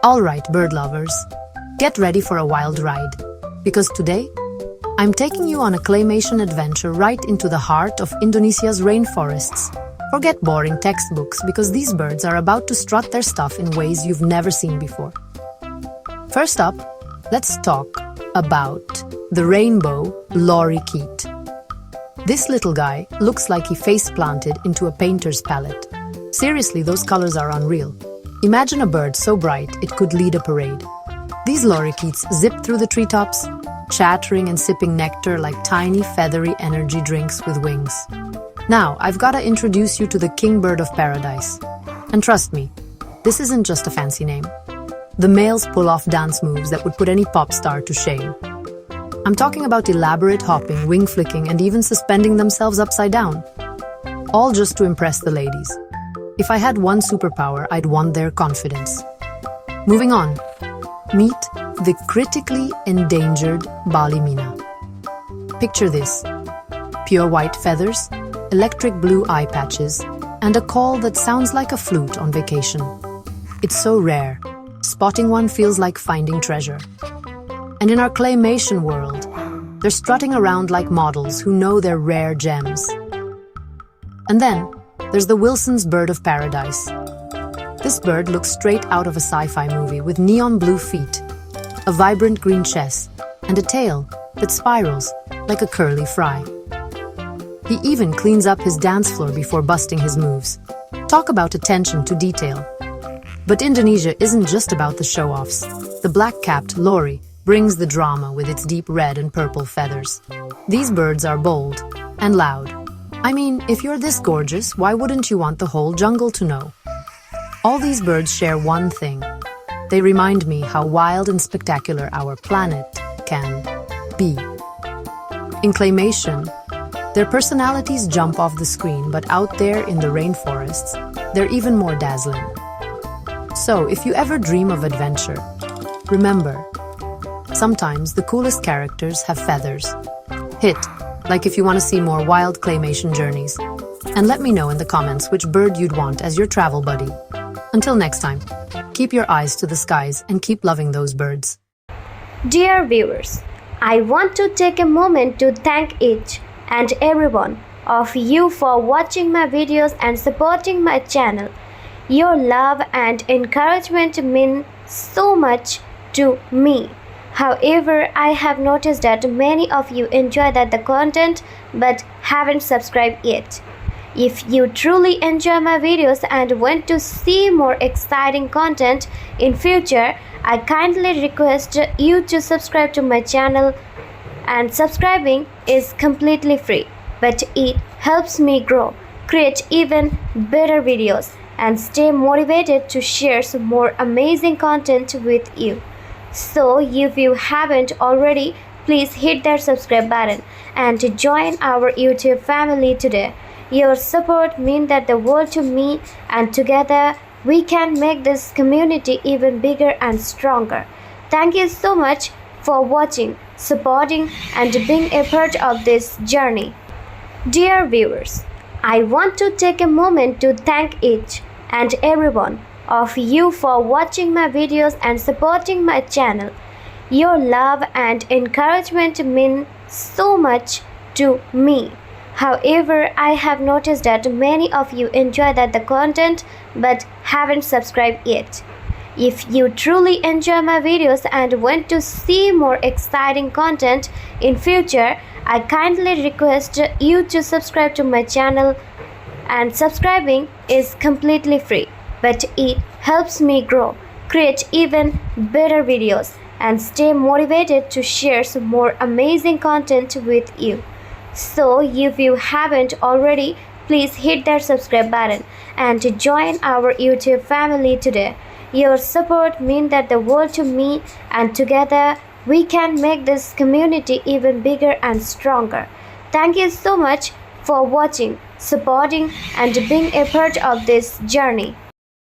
Alright, bird lovers, get ready for a wild ride, because today, I'm taking you on a claymation adventure right into the heart of Indonesia's rainforests. Forget boring textbooks because these birds are about to strut their stuff in ways you've never seen before. First up, let's talk about the rainbow lorikeet. This little guy looks like he face-planted into a painter's palette. Seriously, those colors are unreal. Imagine a bird so bright it could lead a parade. These lorikeets zip through the treetops, chattering and sipping nectar like tiny feathery energy drinks with wings. Now, I've got to introduce you to the kingbird of paradise. And trust me, this isn't just a fancy name. The males pull off dance moves that would put any pop star to shame. I'm talking about elaborate hopping, wing flicking, and even suspending themselves upside down. All just to impress the ladies. If I had one superpower, I'd want their confidence. Moving on, meet the critically endangered Bali Mina. Picture this: pure white feathers, electric blue eye patches, and a call that sounds like a flute on vacation. It's so rare, spotting one feels like finding treasure. And in our claymation world, they're strutting around like models who know their rare gems. And then, there's the Wilson's bird of paradise. This bird looks straight out of a sci-fi movie with neon blue feet, a vibrant green chest, and a tail that spirals like a curly fry. He even cleans up his dance floor before busting his moves. Talk about attention to detail. But Indonesia isn't just about the show-offs. The black-capped lori brings the drama with its deep red and purple feathers. These birds are bold and loud. I mean, if you're this gorgeous, why wouldn't you want the whole jungle to know? All these birds share one thing. They remind me how wild and spectacular our planet can be. In claymation, their personalities jump off the screen, but out there in the rainforests, they're even more dazzling. So, if you ever dream of adventure, remember, sometimes the coolest characters have feathers. Hit like if you want to see more wild claymation journeys. And let me know in the comments which bird you'd want as your travel buddy. Until next time, keep your eyes to the skies and keep loving those birds. Dear viewers, I want to take a moment to thank each and every one of you for watching my videos and supporting my channel. Your love and encouragement mean so much to me. However, I have noticed that many of you enjoy the content but haven't subscribed yet. If you truly enjoy my videos and want to see more exciting content in future, I kindly request you to subscribe to my channel, and subscribing is completely free, but it helps me grow, create even better videos, and stay motivated to share some more amazing content with you. So if you haven't already, please hit that subscribe button and join our YouTube family today. Your support means the world to me, and together we can make this community even bigger and stronger. Thank you so much for watching, supporting, and being a part of this journey. Dear viewers, I want to take a moment to thank each and every one of you for watching my videos and supporting my channel. Your love and encouragement mean so much to me. However, I have noticed that many of you enjoy the content but haven't subscribed yet. If you truly enjoy my videos and want to see more exciting content in future, I kindly request you to subscribe to my channel, and subscribing is completely free, but it helps me grow, create even better videos, and stay motivated to share some more amazing content with you. So if you haven't already, please hit that subscribe button and join our YouTube family today. Your support means the world to me, and together we can make this community even bigger and stronger. Thank you so much for watching, supporting, and being a part of this journey.